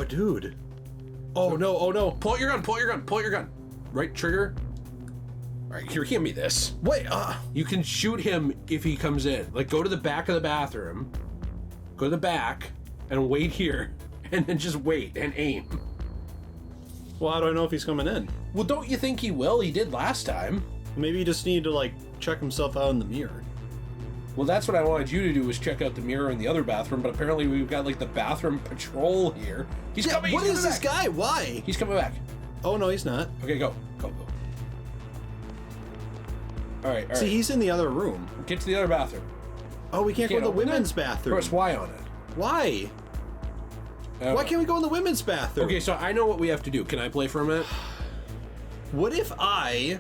dude. Oh, no, oh, no. Pull out your gun, pull out your gun, pull out your gun. Right trigger. All right, here, give me this. Wait, You can shoot him if he comes in. Like, go to the back of the bathroom. Go to the back and wait here. And then just wait and aim. well, how do I know if he's coming in? Well, don't you think he will? He did last time. Maybe you just need to, like, check himself out in the mirror. Well, that's what I wanted you to do, was check out the mirror in the other bathroom, but apparently we've got, like, the bathroom patrol here. He's coming, What he's is coming this back. guy? Why? He's coming back. Oh, no, he's not. Okay, go. Go, go. All right, all right. See, he's in the other room. Get to the other bathroom. Oh, we can't go to the open women's it? bathroom. Press Y on it. Why? Why can't we go in the women's bathroom? Okay, so I know what we have to do. Can I play for a minute? What if I,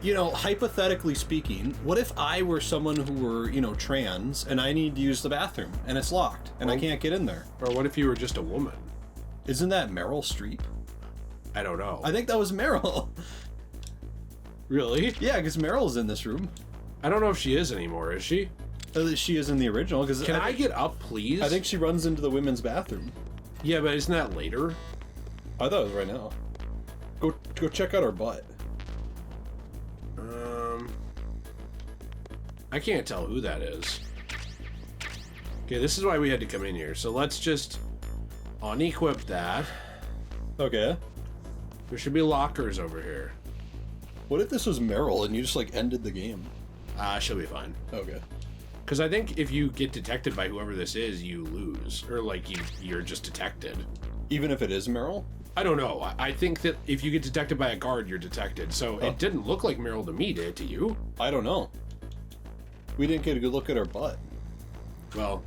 you know, hypothetically speaking, what if I were someone who were, you know, trans and I need to use the bathroom and it's locked and I can't get in there? Or what if you were just a woman? Isn't that Meryl Streep? I don't know. I think that was Meryl. Really? Yeah, because Meryl's in this room. I don't know if she is anymore, is she? She is in the original. Because Can I get up, please? I think she runs into the women's bathroom. Yeah, but isn't that later? I thought it was right now. Go check out her butt. I can't tell who that is. Okay, this is why we had to come in here. So let's just unequip that. Okay. There should be lockers over here. What if this was Meryl and you just like ended the game? She'll be fine. Okay. Because I think if you get detected by whoever this is, you lose. Or like you're just detected. Even if it is Meryl? I don't know. I think that if you get detected by a guard, you're detected. So it didn't look like Meryl to me, did it to you? I don't know. We didn't get a good look at her butt. Well,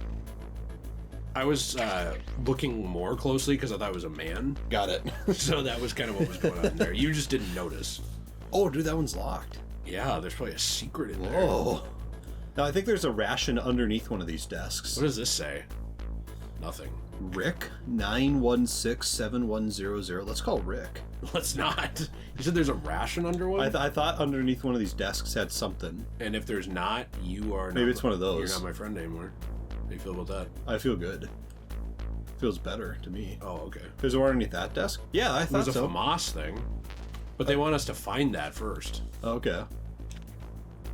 I was looking more closely because I thought it was a man. Got it. So that was kind of what was going on there. You just didn't notice. Oh, dude, that one's locked. Yeah, there's probably a secret in there. Oh. Now, I think there's a ration underneath one of these desks. What does this say? Nothing. Rick 9167100. Let's call Rick. Let's not. You said there's a ration under one? I thought underneath one of these desks had something. And if there's not, you are Maybe not it's one of those. You're not my friend anymore. How do you feel about that? I feel good. Feels better to me. Oh, okay. There's one underneath that desk? Yeah, I thought There's a so. FAMAS thing. But they want us to find that first. Okay.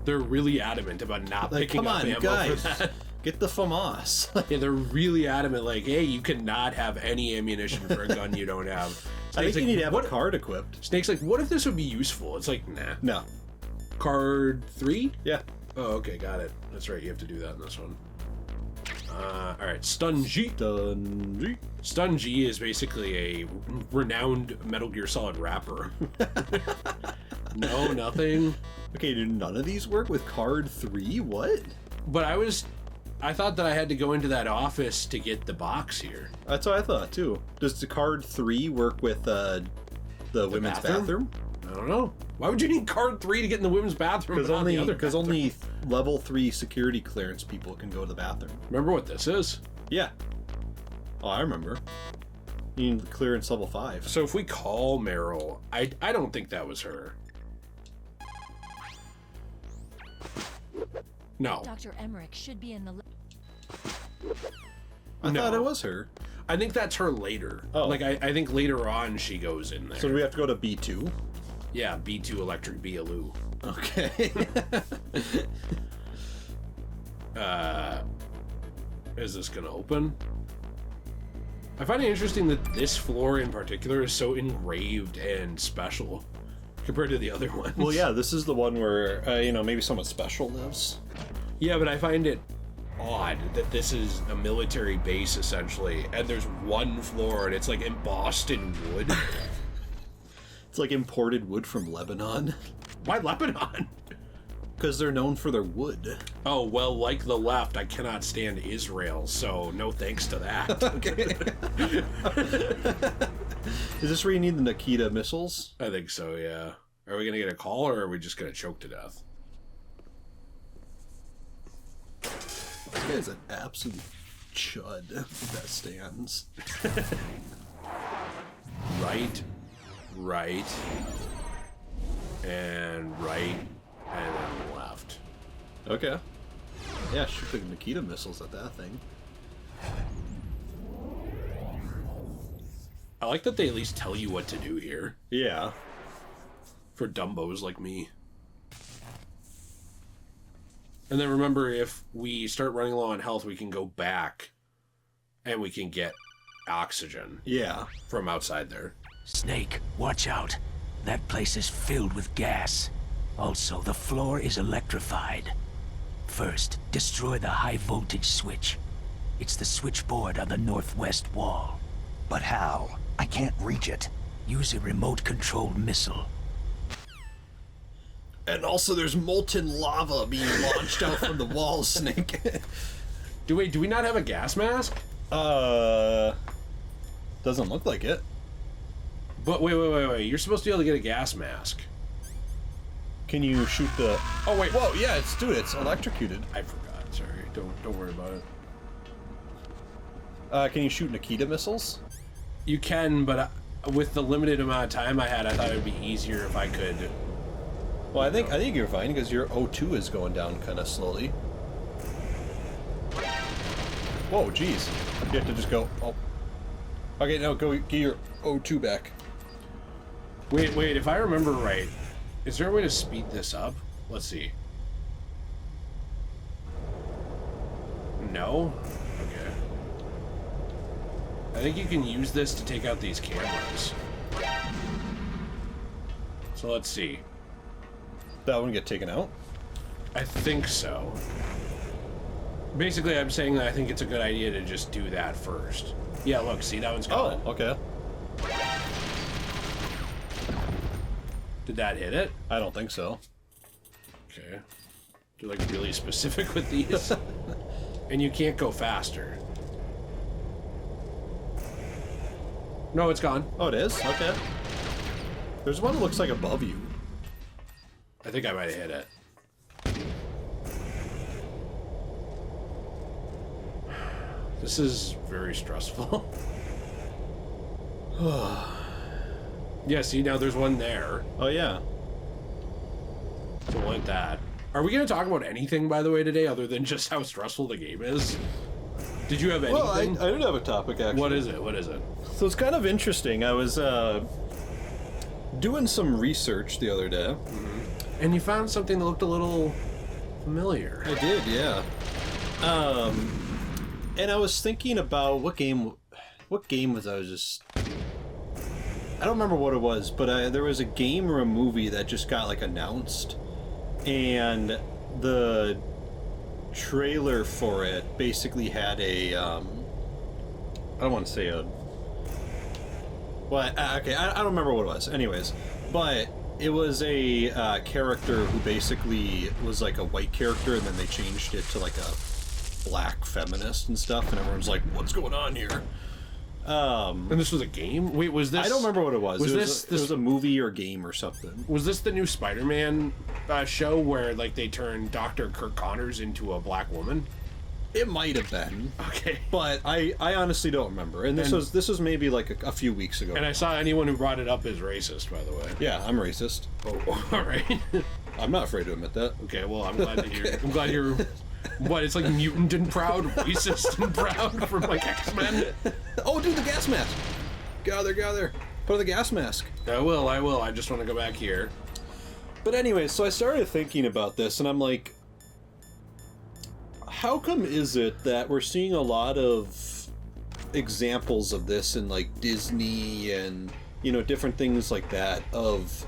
They're really adamant about not Like, picking come up on, ammo guys. for that. Get the FAMAS. Yeah, they're really adamant, like, hey, you cannot have any ammunition for a gun you don't have. I think you like, need to have what? a card equipped. Snake's like, what if this would be useful? It's like, nah. No. Card 3? Yeah. Oh, okay, got it. That's right, you have to do that in this one. Alright, Stun G. Done. Stun G is basically a renowned Metal Gear Solid rapper. No, nothing. Okay, do none of these work with card 3? What? But I thought that I had to go into that office to get the box here. That's what I thought, too. Does the card 3 work with the women's bathroom? I don't know. Why would you need card 3 to get in the women's bathroom? Because only level 3 security clearance people can go to the bathroom. Remember what this is? Yeah. Oh, I remember. You need clearance level 5. So if we call Meryl, I don't think that was her. No. Dr. Emmerich should be in the... I thought it was her. I think that's her later. Oh. Like, I think later on she goes in there. So do we have to go to B2? Yeah, B2 Electric Bealoo. Okay. Is this gonna open? I find it interesting that this floor in particular is so engraved and special compared to the other ones. Well, yeah, this is the one where, maybe someone special lives. Yeah, but I find it odd that this is a military base, essentially, and there's one floor, and it's, like, embossed in wood. It's like imported wood from Lebanon. Why Lebanon? Because they're known for their wood. Oh, well, like the left, I cannot stand Israel, so no thanks to that. Okay. Is this where you need the Nikita missiles? I think so, yeah. Are we going to get a call, or are we just going to choke to death? This guy's an absolute chud that stands. Right, and then left. Okay. Yeah, shoot the Nikita missiles at that thing. I like that they at least tell you what to do here. Yeah. For dumbos like me. And then remember, if we start running low on health, we can go back and we can get oxygen. Yeah. From outside there. Snake, watch out. That place is filled with gas. Also, the floor is electrified. First, destroy the high voltage switch. It's the switchboard on the northwest wall. But how? I can't reach it. Use a remote-controlled missile. And also there's molten lava being launched out from the walls, Snake. Do we not have a gas mask? Doesn't look like it. But wait. You're supposed to be able to get a gas mask. Can you shoot the... Oh, wait. Whoa, yeah, it's electrocuted. I forgot. Sorry. Don't worry about it. Can you shoot Nikita missiles? You can, but with the limited amount of time I had, I thought it would be easier if I could... Well, I think you're fine, because your O2 is going down kind of slowly. Whoa, jeez. You have to just go... Oh. Okay, now go get your O2 back. Wait, if I remember right, is there a way to speed this up? Let's see. No? Okay. I think you can use this to take out these cameras. So let's see. That one get taken out? I think so. Basically, I'm saying that I think it's a good idea to just do that first. Yeah, look, see, that one's gone. Oh, okay. Did that hit it? I don't think so. Okay. You're like really specific with these. And you can't go faster. No, it's gone. Oh, it is? Okay. There's one that looks like above you. I think I might have hit it. This is very stressful. Yeah, see, now there's one there. Oh, yeah. Something like that. Are we going to talk about anything, by the way, today, other than just how stressful the game is? Did you have anything? Well, I did have a topic, actually. What is it? So it's kind of interesting. I was doing some research the other day. Mm-hmm. And you found something that looked a little familiar. I did, yeah. And I was thinking about what game was I was just... I don't remember what it was, but there was a game or a movie that just got, like, announced. And the trailer for it basically had a, I don't want to say a... Well, okay, I don't remember what it was. Anyways, but it was a character who basically was, like, a white character, and then they changed it to, like, a black feminist and stuff, and everyone's like, what's going on here? And this was a game? Wait, was this... I don't remember what it was. It was a movie or game or something. Was this the new Spider-Man show where, like, they turned Dr. Kirk Connors into a black woman? It might have been. Okay. But I honestly don't remember. And this was maybe, like, a few weeks ago. And I saw anyone who brought it up as racist, by the way. Yeah, I'm racist. Oh, all right. I'm not afraid to admit that. Okay, well, I'm glad to hear. Okay. I'm glad you're... What, it's like mutant and proud, racist and proud from, like, X-Men? Oh, dude, the gas mask! Gather. Put on the gas mask. I will. I just want to go back here. But anyway, so I started thinking about this, and I'm like, how come is it that we're seeing a lot of examples of this in, like, Disney and, you know, different things like that, of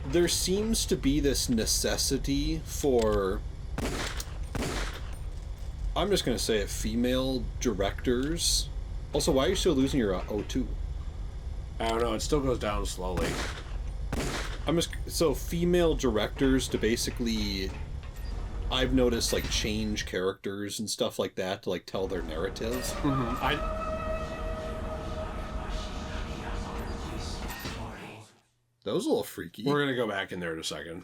there seems to be this necessity for... I'm just going to say it, female directors. Also, why are you still losing your O2? I don't know, it still goes down slowly. So female directors to basically, I've noticed, like, change characters and stuff like that to, like, tell their narratives. Mm-hmm. That was a little freaky. We're going to go back in there in a second.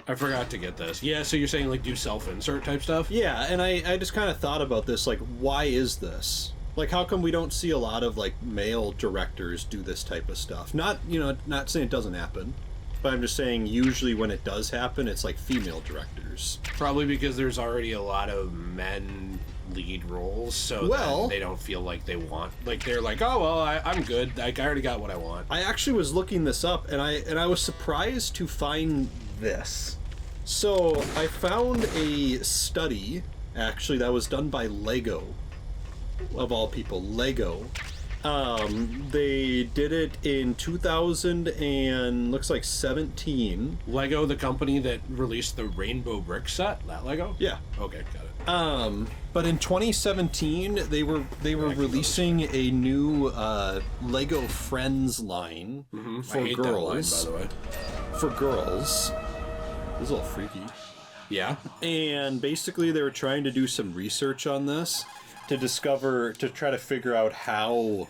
I forgot to get this. Yeah, so you're saying, like, do self-insert type stuff? Yeah, and I just kind of thought about this, like, why is this? Like, how come we don't see a lot of, like, male directors do this type of stuff? Not, you know, not saying it doesn't happen, but I'm just saying usually when it does happen, it's, like, female directors. Probably because there's already a lot of men lead roles, so Well- that they don't feel like they want, like they're like, oh well, I'm good. Like, I already got what I want. I actually was looking this up, and I was surprised to find this. So I found a study, actually, that was done by Lego, of all people, Lego. They did it in 2000 and looks like 17. Lego, the company that released the Rainbow Brick set, that Lego? Yeah. Okay, got it. But in 2017, they were releasing a new Lego Friends line for I hate girls. that line, by the way. For girls, this is a little freaky. Yeah. And basically, they were trying to do some research on this to try to figure out how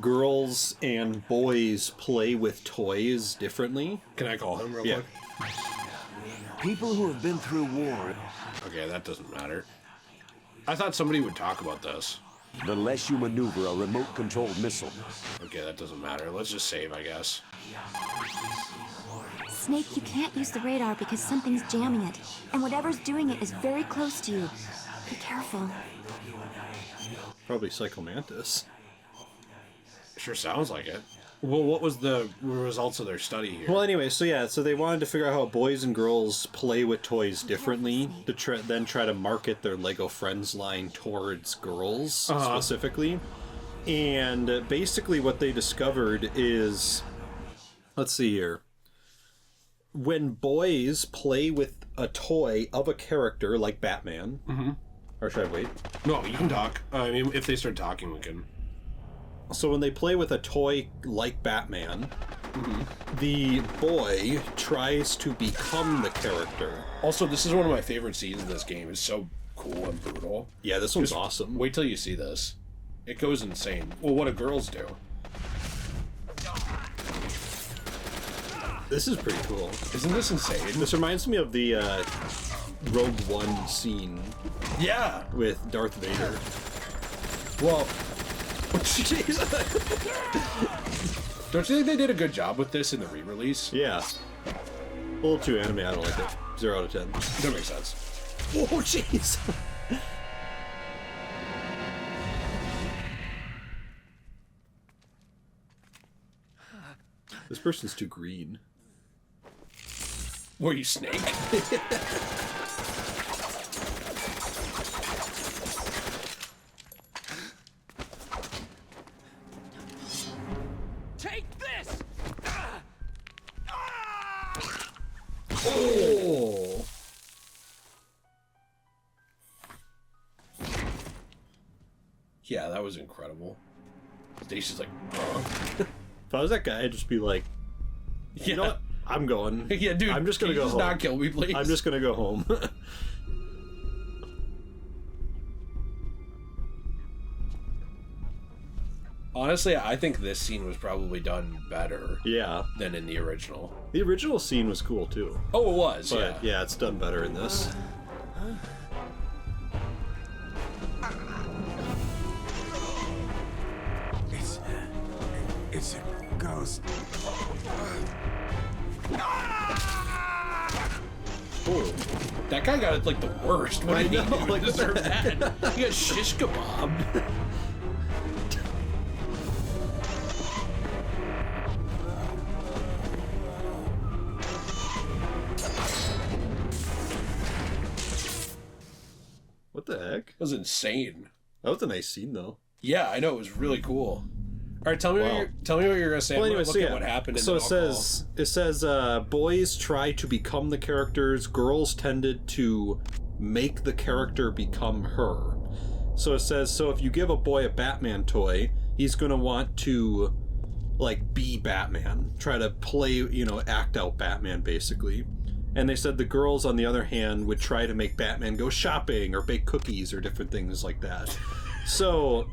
girls and boys play with toys differently. Can I call him real Yeah. quick? People who have been through war, Okay, that doesn't matter. I thought somebody would talk about this. the less you maneuver a remote-controlled missile. Okay, that doesn't matter. Let's just save, I guess. Snake, you can't use the radar because something's jamming it. And whatever's doing it is very close to you. Be careful. Probably Psychomantis. Sure sounds like it. Well, what was the results of their study here? Well, anyway, so they wanted to figure out how boys and girls play with toys differently to then try to market their Lego Friends line towards girls specifically. And basically what they discovered is, let's see here. When boys play with a toy of a character like Batman, or should I wait? No, you can talk. I mean, if they start talking, we can. So when they play with a toy like Batman, the boy tries to become the character. Also, this is one of my favorite scenes in this game. It's so cool and brutal. Yeah, this one's awesome. Wait till you see this. It goes insane. Well, what do girls do? This is pretty cool. Isn't this insane? This reminds me of the Rogue One scene Yeah. with Darth Vader. Well, don't you think they did a good job with this in the re-release? Yeah. A little too anime, I don't like it. 0 out of 10. That makes sense. Oh, jeez! This person's too green. Were you Snake? Take this! Oh! Yeah, that was incredible. Stacy's like, If I was that guy, I'd just be like, you know what? I'm going. yeah, dude. I'm just gonna can you go home. Not kill me, please. I'm just gonna go home. Honestly, I think this scene was probably done better Yeah. than in the original. The original scene was cool, too. Oh, it was. But yeah, it's done better in this. It's a ghost. Oh. That guy got it like the worst. What did he know, do? like, Deserve that? He got shish kebab. What the heck? That was insane. That was a nice scene, though. Yeah, I know, it was really cool. All right, tell me Wow. what you're gonna say. Well, I'm anyway, gonna so look yeah. at what happened. And So then it says boys try to become the characters. Girls tended to make the character become her. So it says, so if you give a boy a Batman toy, he's gonna want to like be Batman, try to play, act out Batman basically. And they said the girls, on the other hand, would try to make Batman go shopping or bake cookies or different things like that. So.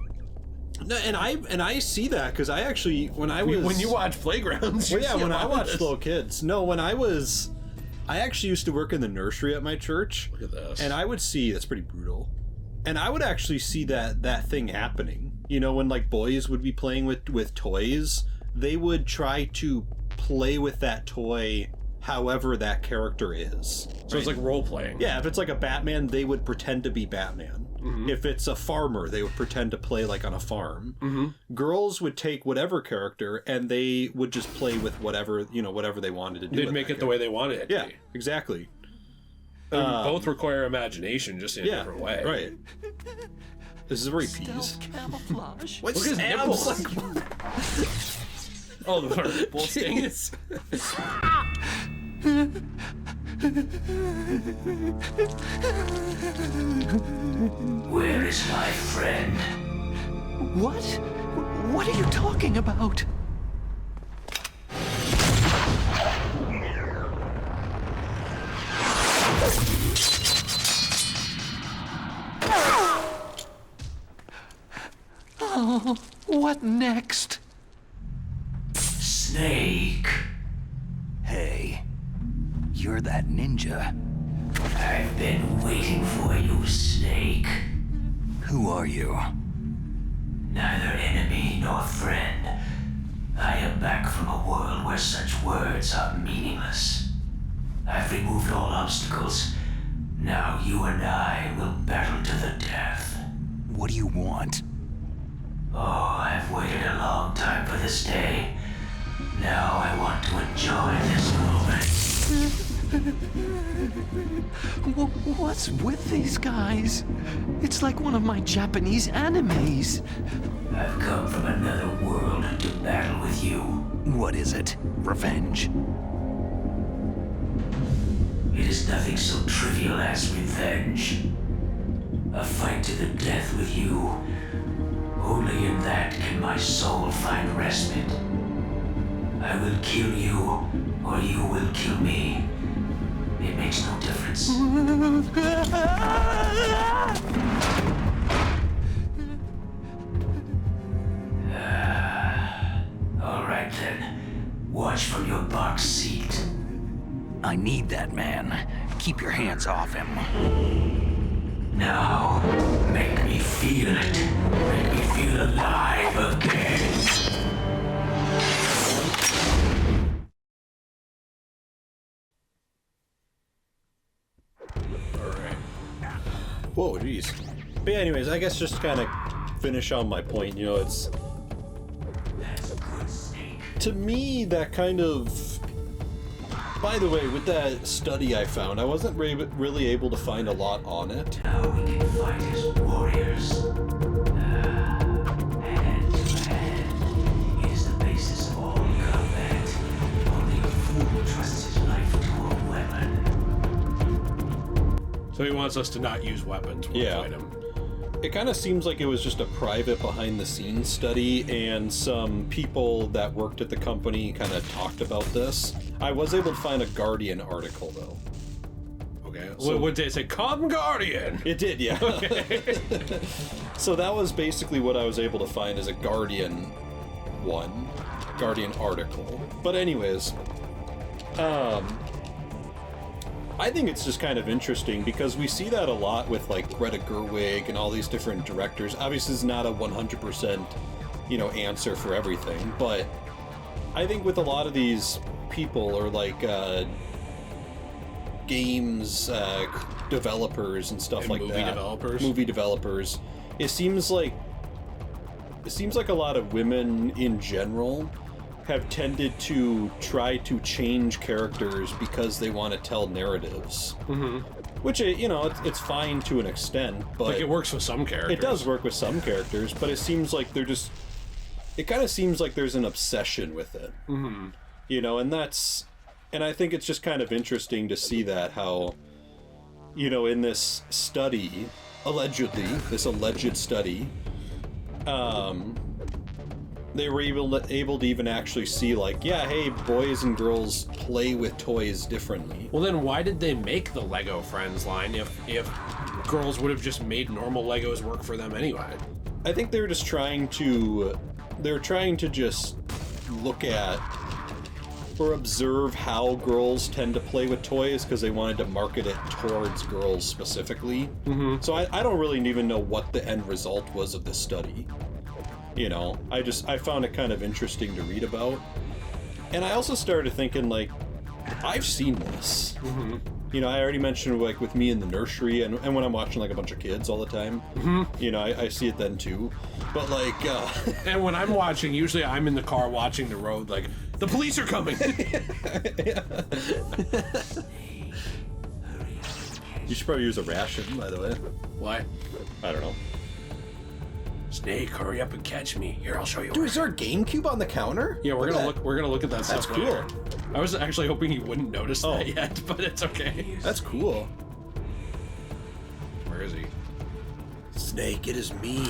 No, and I see that because I actually when you watch Playgrounds, well, yeah, when I watched little kids. No, I actually used to work in the nursery at my church. Look at this. And I would see that's pretty brutal. And I would actually see that thing happening. When like boys would be playing with toys, they would try to play with that toy however that character is. So it's like role playing. Yeah, if it's like a Batman, they would pretend to be Batman. If it's a farmer, they would pretend to play like on a farm. Girls would take whatever character and they would just play with whatever, whatever they wanted to do. They'd make it the way they wanted it to be. Exactly. Both require imagination, just in a different way. Right. This is where he pees. Camouflage. Look at his nipples. Oh, the bull stings. Where is my friend? What? What are you talking about? Oh, what next? Snake. Hey, you're that ninja. I've been waiting for you, Snake. Who are you? Neither enemy nor friend. I am back from a world where such words are meaningless. I've removed all obstacles. Now you and I will battle to the death. What do you want? Oh, I've waited a long time for this day. Now I want to enjoy this moment. What's with these guys? It's like one of my Japanese animes. I've come from another world to battle with you. What is it? Revenge? It is nothing so trivial as revenge. A fight to the death with you. Only in that can my soul find respite. I will kill you, or you will kill me. It makes no difference. All right then. Watch from your box seat. I need that man. Keep your hands off him. Now, make me feel it. Make me feel alive again. Whoa, jeez. But yeah, anyways, I guess just to kind of finish on my point, it's... To me, that kind of... By the way, with that study I found, I wasn't really able to find a lot on it. Now we can fight as warriors. Hand to hand. It is the basis of all combat. Only a fool trusts his life to a weapon. So he wants us to not use weapons when we fight him. It kind of seems like it was just a private behind-the-scenes study, and some people that worked at the company kind of talked about this. I was able to find a Guardian article, though. Okay. So, what did it say? Come Guardian! It did, yeah. Okay. So that was basically what I was able to find as a Guardian article. But anyways, I think it's just kind of interesting because we see that a lot with like Greta Gerwig and all these different directors. Obviously, it's not a 100%, answer for everything, but I think with a lot of these people or like games developers and stuff like that, movie developers, it seems like a lot of women in general have tended to try to change characters because they want to tell narratives. Which, it's fine to an extent, but... Like, it works with some characters. It does work with some characters, but it seems like they're just... It kind of seems like there's an obsession with it. And that's... And I think it's just kind of interesting to see that, how, in this study, this alleged study, they were able to even actually see, like, yeah, hey, boys and girls play with toys differently. Well, then why did they make the Lego Friends line if girls would have just made normal Legos work for them anyway? I think they're just trying to just look at or observe how girls tend to play with toys because they wanted to market it towards girls specifically. So I don't really even know what the end result was of this study. I found it kind of interesting to read about. And I also started thinking, like, I've seen this. You know, I already mentioned like with me in the nursery and when I'm watching like a bunch of kids all the time. You know, I see it then too. But like, and when I'm watching, usually I'm in the car watching the road, like, the police are coming. You should probably use a ration, by the way. Why? I don't know. Snake, hurry up and catch me. Here, I'll show you. Dude, is there a GameCube on the counter? Yeah, we're gonna look. We're gonna look at that stuff That's cool. later. I was actually hoping you wouldn't notice that yet, but it's okay. That's cool. Where is he? Snake, it is me.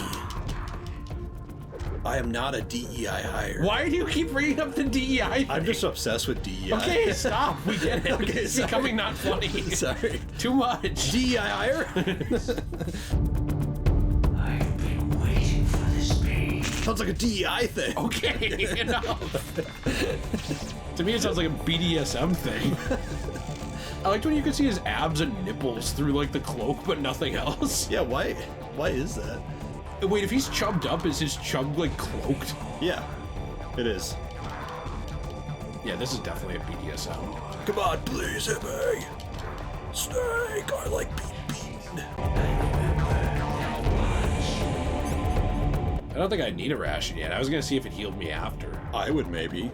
I am not a DEI hire. Why do you keep bringing up the DEI thing? I'm just obsessed with DEI. Okay, stop. We get it. Okay, It's sorry. becoming not funny. Sorry. Too much. DEI hire? I've been waiting for this day. Sounds like a DEI thing. Okay, enough. To me, it sounds like a BDSM thing. I liked when you could see his abs and nipples through like the cloak, but nothing else. Yeah, why is that? Wait, if he's chubbed up, is his chub like cloaked? Yeah, it is. Yeah, this is definitely a BDSM. Come on, please hit me. Snake, I like being beaten. I don't think I need a ration yet. I was gonna see if it healed me after. I would maybe.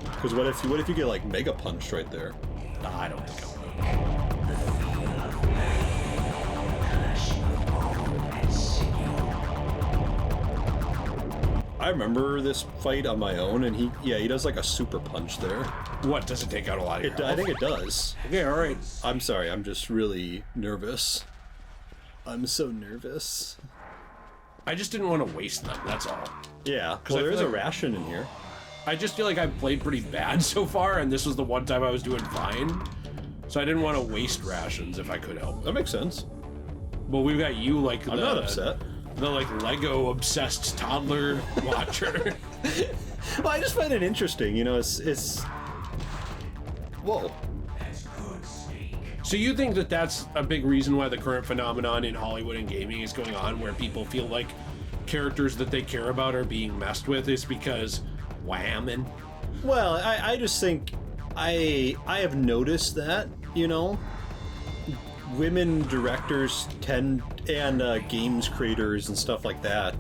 Because what if you get like mega punched right there? Nah, I don't think I would. I remember this fight on my own, and he does like a super punch there. What, does it take out a lot of your I health? think it does. Okay, alright. I'm sorry, I'm just really nervous. I'm so nervous. I just didn't want to waste them, that's all. Yeah, I well, there feel is a like- ration in here. I just feel like I've played pretty bad so far, and this was the one time I was doing fine. So I didn't want to waste rations if I could help. That makes sense. Well, we've got you like I'm not upset. The like Lego obsessed toddler watcher. Well, I just find it interesting, you know, it's... Whoa. So you think that that's a big reason why the current phenomenon in Hollywood and gaming is going on, where people feel like characters that they care about are being messed with, is because whamming? Well, I just think I have noticed that, you know, women directors tend, and games creators and stuff like that,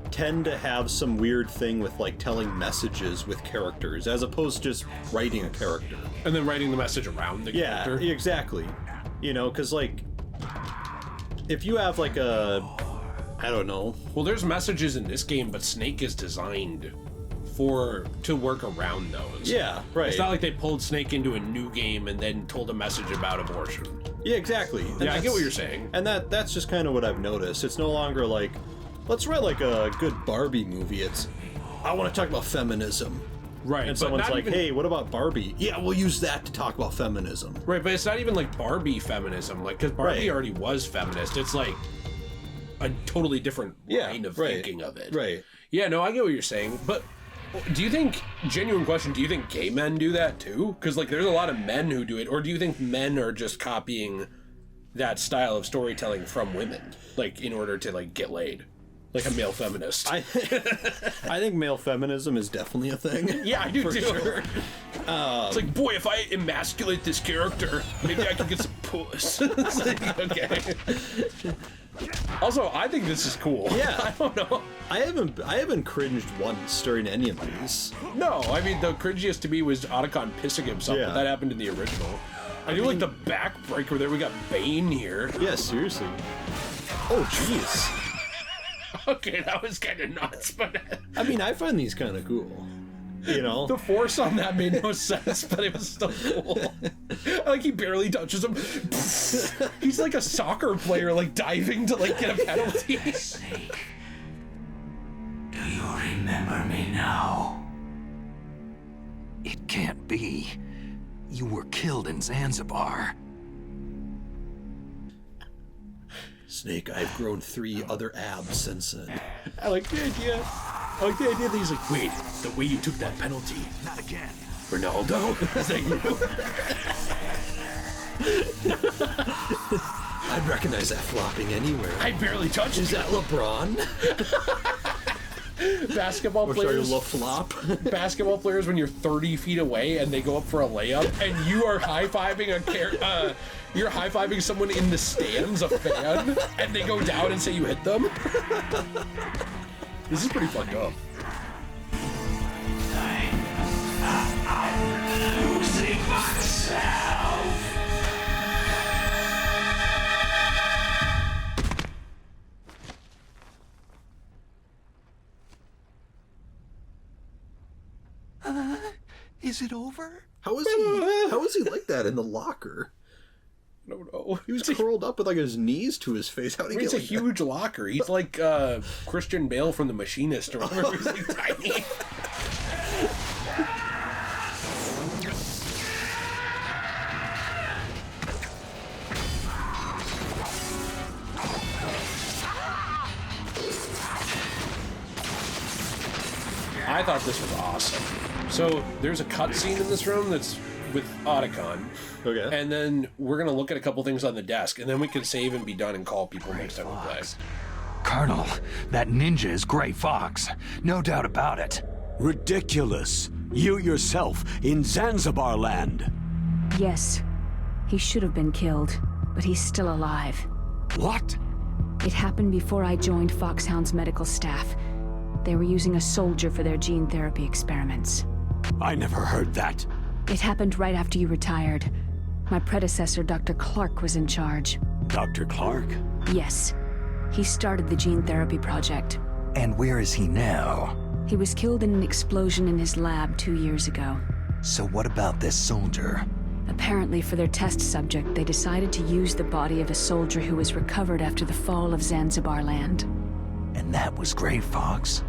tend to have some weird thing with like telling messages with characters as opposed to just writing a character. And then writing the message around the character. Yeah, exactly. You know, because like if you have like a, I don't know. Well, there's messages in this game, but Snake is designed to work around those. Yeah, right. It's not like they pulled Snake into a new game and then told a message about abortion. Yeah, exactly. And Yeah, I get what that's- you're saying. And that's just kind of what I've noticed. It's no longer like, let's write like a good Barbie movie. It's, I want to talk about feminism. Right, And but someone's not like, even- hey, what about Barbie? Yeah, we'll use that to talk about feminism. Right, but it's not even like Barbie feminism, like, because Barbie Right. already was feminist. It's like a totally different line of right, thinking of it. Right. Yeah, no, I get what you're saying, but do you think, genuine question, do you think gay men do that too? Because like there's a lot of men who do it, or do you think men are just copying that style of storytelling from women, like in order to like get laid? Like a male feminist. I think male feminism is definitely a thing. Yeah, I do For too. sure. It's like, boy, if I emasculate this character, maybe I can get some puss. It's like, okay. Also, I think this is cool. Yeah. I don't know. I haven't cringed once during any of these. No, I mean, the cringiest to me was Otacon pissing himself, Yeah. but that happened in the original. I do like the backbreaker there. We got Bane here. Yeah, seriously. Oh, jeez. Okay, that was kind of nuts, but I mean, I find these kind of cool. You know? the force on that made no sense, but it was still cool. Like, he barely touches him. He's like a soccer player, like, diving to, like, get a penalty. Snake, do you remember me now? It can't be. You were killed in Zanzibar. Snake, I've grown 3 other abs since then. I like the idea. I like the idea that he's like, wait, the way you took that penalty. Not again. Ronaldo? Is that you? I'd recognize that flopping anywhere. I barely touched Is you. that LeBron? Basketball players. flop. Basketball players when you're 30 feet away and they go up for a layup and you are high-fiving you're high-fiving someone in the stands, a fan, and they go down and say you hit them. This is pretty fucked up. Losing myself. Is it over? How is he like that in the locker? I don't know. He was curled up with like his knees to his face. How did he It's get a like huge locker. He's like Christian Bale from The Machinist or whatever. He's like tiny. I thought this was awesome. So there's a cutscene in this room that's with Otacon. Okay. And then we're going to look at a couple things on the desk, and then we can save and be done and call people next time we play. Colonel, that ninja is Gray Fox. No doubt about it. Ridiculous. You yourself in Zanzibar land. Yes. He should have been killed, but he's still alive. What? It happened before I joined Foxhound's medical staff. They were using a soldier for their gene therapy experiments. I never heard that. It happened right after you retired. My predecessor, Dr. Clark, was in charge. Dr. Clark? Yes. He started the gene therapy project. And where is he now? He was killed in an explosion in his lab 2 years ago. So what about this soldier? Apparently, for their test subject, they decided to use the body of a soldier who was recovered after the fall of Zanzibar land. And that was Gray Fox?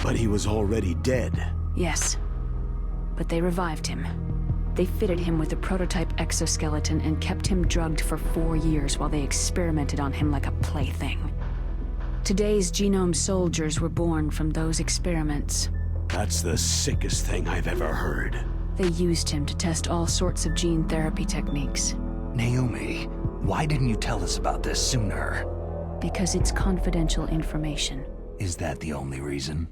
But he was already dead. Yes. But they revived him. They fitted him with a prototype exoskeleton and kept him drugged for 4 years while they experimented on him like a plaything. Today's genome soldiers were born from those experiments. That's the sickest thing I've ever heard. They used him to test all sorts of gene therapy techniques. Naomi, why didn't you tell us about this sooner? Because it's confidential information. Is that the only reason?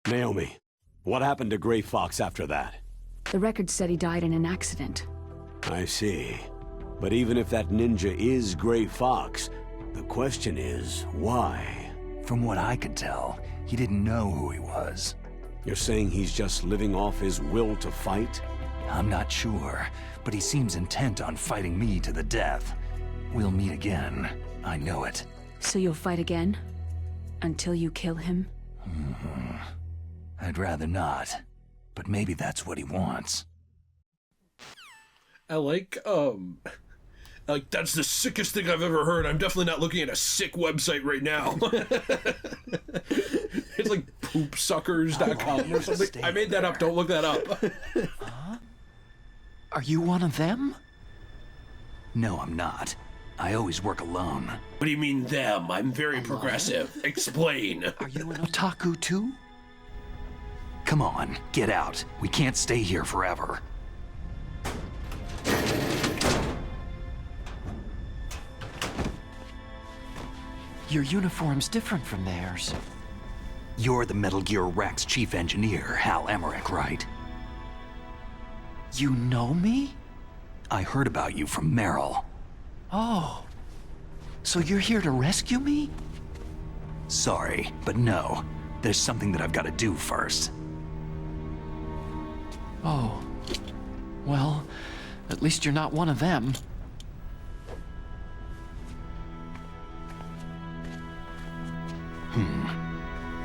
Naomi, what happened to Gray Fox after that? The record said he died in an accident. I see. But even if that ninja is Gray Fox, the question is, why? From what I could tell, he didn't know who he was. You're saying he's just living off his will to fight? I'm not sure, but he seems intent on fighting me to the death. We'll meet again. I know it. So you'll fight again? Until you kill him? I'd rather not, but maybe that's what he wants. I like, that's the sickest thing I've ever heard. I'm definitely not looking at a sick website right now. It's like poopsuckers.com or something. I made that up. Don't look that up. Huh? Are you one of them? No, I'm not. I always work alone. What do you mean them? I'm very progressive. Explain. Are you an otaku too? Come on, get out. We can't stay here forever. Your uniform's different from theirs. You're the Metal Gear Rex chief engineer, Hal Emmerich, right? You know me? I heard about you from Meryl. Oh. So you're here to rescue me? Sorry, but no. There's something that I've got to do first. Oh. Well, at least you're not one of them.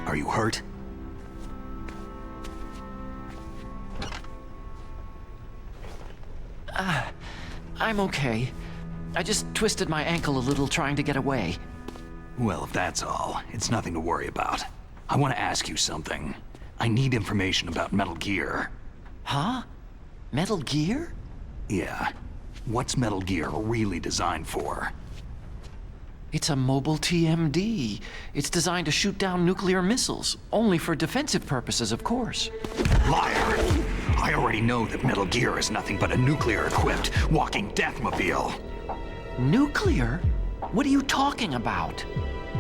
Are you hurt? I'm okay. I just twisted my ankle a little trying to get away. Well, if that's all, it's nothing to worry about. I want to ask you something. I need information about Metal Gear. Huh? Metal Gear? Yeah. What's Metal Gear really designed for? It's a mobile TMD. It's designed to shoot down nuclear missiles. Only for defensive purposes, of course. Liar! I already know that Metal Gear is nothing but a nuclear-equipped walking deathmobile. Nuclear? What are you talking about?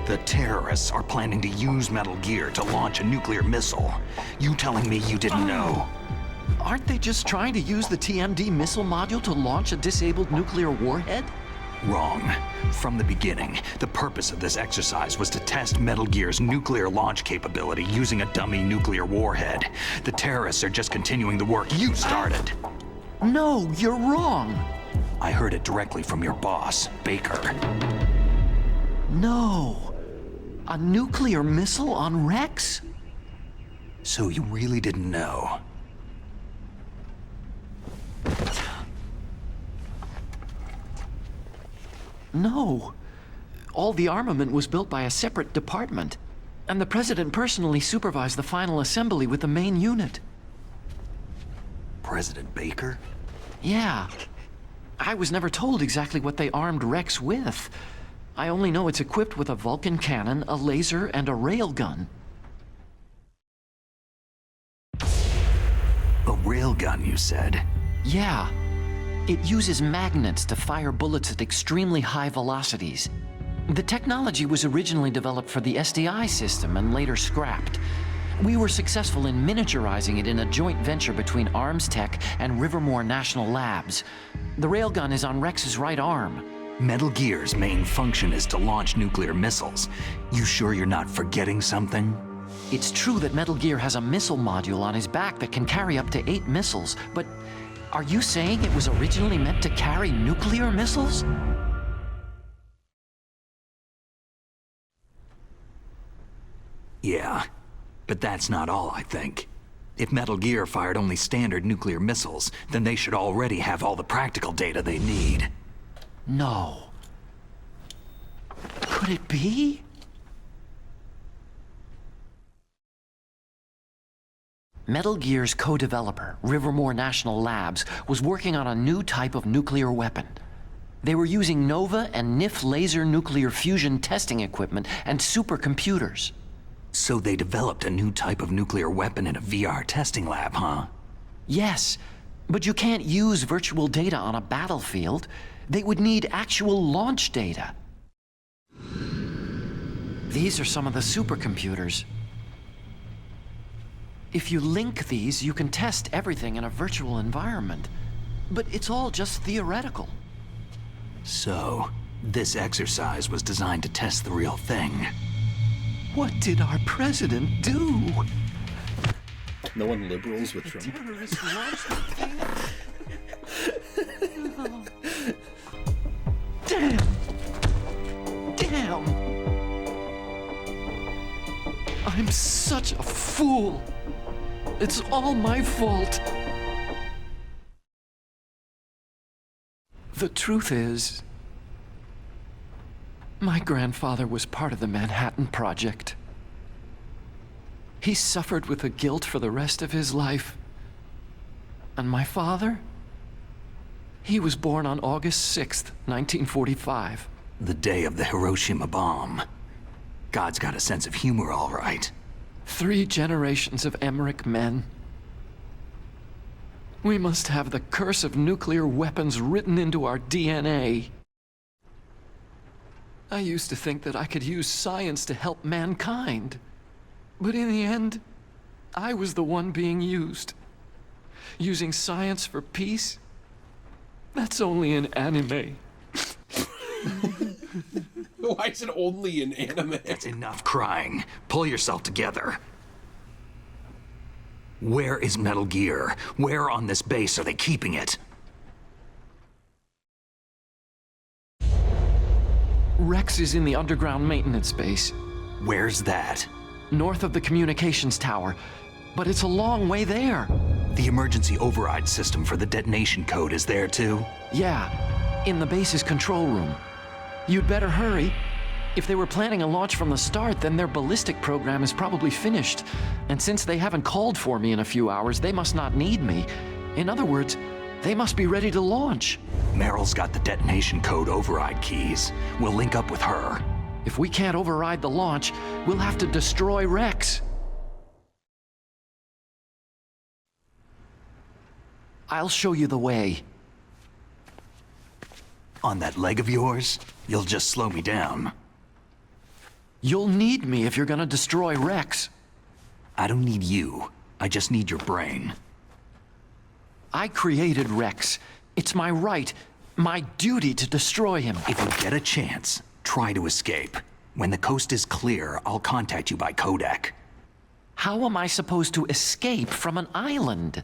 The terrorists are planning to use Metal Gear to launch a nuclear missile. You telling me you didn't know? Aren't they just trying to use the TMD missile module to launch a disabled nuclear warhead? Wrong. From the beginning, the purpose of this exercise was to test Metal Gear's nuclear launch capability using a dummy nuclear warhead. The terrorists are just continuing the work you started. No, you're wrong. I heard it directly from your boss, Baker. No. A nuclear missile on Rex? So you really didn't know? No. All the armament was built by a separate department, and the President personally supervised the final assembly with the main unit. President Baker? Yeah. I was never told exactly what they armed Rex with. I only know it's equipped with a Vulcan cannon, a laser, and a railgun. A railgun, you said? Yeah. It uses magnets to fire bullets at extremely high velocities. The technology was originally developed for the SDI system and later scrapped. We were successful in miniaturizing it in a joint venture between Arms Tech and Rivermore National Labs. The railgun is on Rex's right arm. Metal Gear's main function is to launch nuclear missiles. You sure you're not forgetting something? It's true that Metal Gear has a missile module on his back that can carry up to 8 missiles, but are you saying it was originally meant to carry nuclear missiles? Yeah, but that's not all, I think. If Metal Gear fired only standard nuclear missiles, then they should already have all the practical data they need. No. Could it be? Metal Gear's co-developer, Rivermore National Labs, was working on a new type of nuclear weapon. They were using NOVA and NIF laser nuclear fusion testing equipment and supercomputers. So they developed a new type of nuclear weapon in a VR testing lab, huh? Yes, but you can't use virtual data on a battlefield. They would need actual launch data. These are some of the supercomputers. If you link these, you can test everything in a virtual environment. But it's all just theoretical. So, this exercise was designed to test the real thing. What did our president do? No one liberals with Trump. Damn! Damn! I'm such a fool! It's all my fault! The truth is, my grandfather was part of the Manhattan Project. He suffered with the guilt for the rest of his life. And my father? He was born on August 6th, 1945. The day of the Hiroshima bomb. God's got a sense of humor, all right. 3 generations of Emmerich men. We must have the curse of nuclear weapons written into our DNA. I used to think that I could use science to help mankind. But in the end, I was the one being used. Using science for peace? That's only in anime. Why is it only in anime? That's enough crying. Pull yourself together. Where is Metal Gear? Where on this base are they keeping it? Rex is in the underground maintenance base. Where's that? North of the communications tower. But it's a long way there. The emergency override system for the detonation code is there too? Yeah, in the base's control room. You'd better hurry. If they were planning a launch from the start, then their ballistic program is probably finished. And since they haven't called for me in a few hours, they must not need me. In other words, they must be ready to launch. Meryl's got the detonation code override keys. We'll link up with her. If we can't override the launch, we'll have to destroy Rex. I'll show you the way. On that leg of yours, you'll just slow me down. You'll need me if you're gonna destroy Rex. I don't need you. I just need your brain. I created Rex. It's my right, my duty to destroy him. If you get a chance, try to escape. When the coast is clear, I'll contact you by codec. How am I supposed to escape from an island?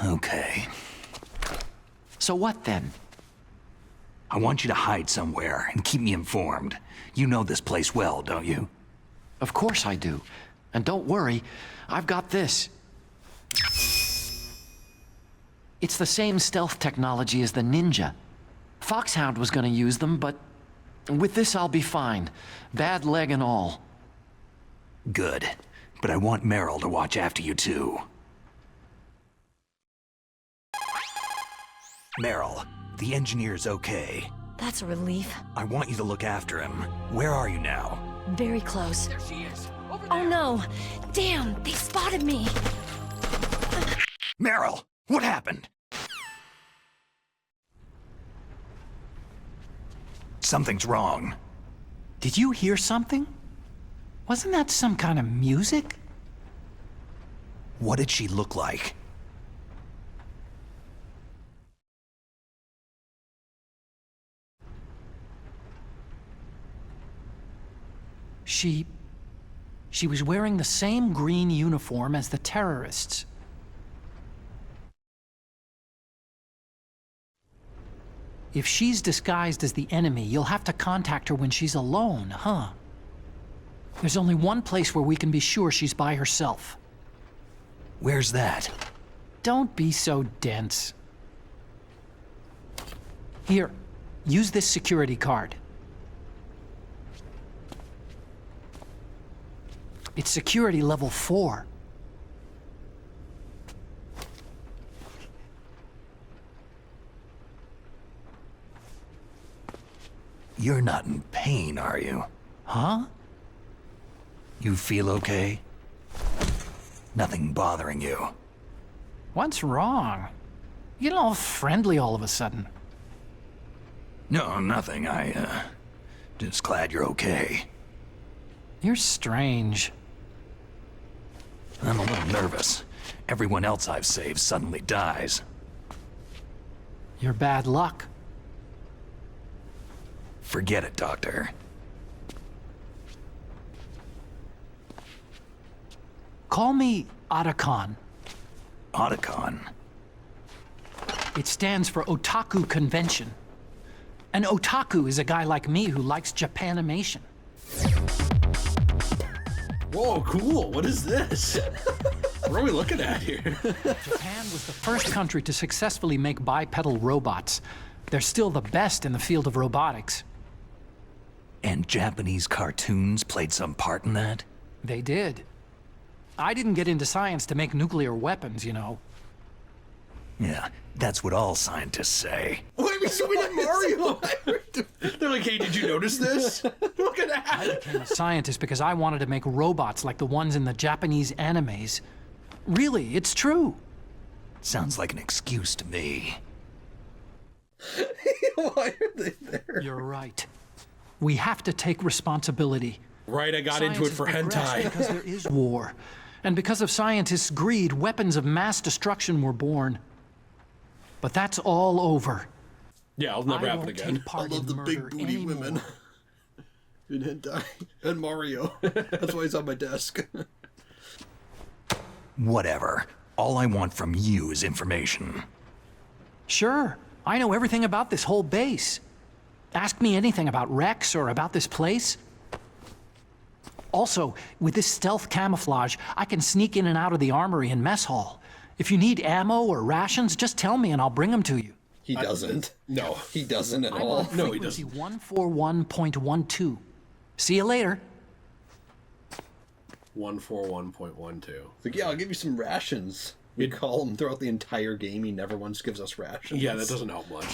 Okay. So what then? I want you to hide somewhere and keep me informed. You know this place well, don't you? Of course I do. And don't worry, I've got this. It's the same stealth technology as the ninja. Foxhound was gonna use them, but with this I'll be fine. Bad leg and all. Good. But I want Meryl to watch after you too. Meryl, the engineer's okay. That's a relief. I want you to look after him. Where are you now? Very close. There she is. Oh no! Damn, they spotted me! Meryl, what happened? Something's wrong. Did you hear something? Wasn't that some kind of music? What did she look like? She was wearing the same green uniform as the terrorists. If she's disguised as the enemy, you'll have to contact her when she's alone, huh? There's only one place where we can be sure she's by herself. Where's that? Don't be so dense. Here, use this security card. It's security level 4. You're not in pain, are you? Huh? You feel okay? Nothing bothering you? What's wrong? You get all friendly all of a sudden. No, nothing. Just glad you're okay. You're strange. I'm a little nervous. Everyone else I've saved suddenly dies. You're bad luck. Forget it, Doctor. Call me Otacon. Otacon? It stands for Otaku Convention. An otaku is a guy like me who likes Japanimation. Whoa, cool. What is this? What are we looking at here? Japan was the first country to successfully make bipedal robots. They're still the best in the field of robotics. And Japanese cartoons played some part in that? They did. I didn't get into science to make nuclear weapons, you know. Yeah, that's what all scientists say. Wait, so we did Mario. They're like, hey, did you notice this? Look at that. I became a scientist because I wanted to make robots like the ones in the Japanese animes. Really, it's true. Sounds like an excuse to me. Why are they there? You're right. We have to take responsibility. Right, I got Science into it for has progressed hentai. because there is war. And because of scientists' greed, weapons of mass destruction were born. But that's all over. Yeah, I'll never I happen won't again. take part I love in the big murder booty anymore. women. In hentai. And Mario. That's why he's on my desk. Whatever. All I want from you is information. Sure, I know everything about this whole base. Ask me anything about Rex or about this place. Also, with this stealth camouflage, I can sneak in and out of the armory and mess hall. If you need ammo or rations, just tell me and I'll bring them to you. He doesn't. No. He doesn't at I'm all. on No, he frequency doesn't. 141.12. See you later. 141.12. Like, yeah, I'll give you some rations. We call him throughout the entire game. He never once gives us rations. Yeah, that doesn't help much.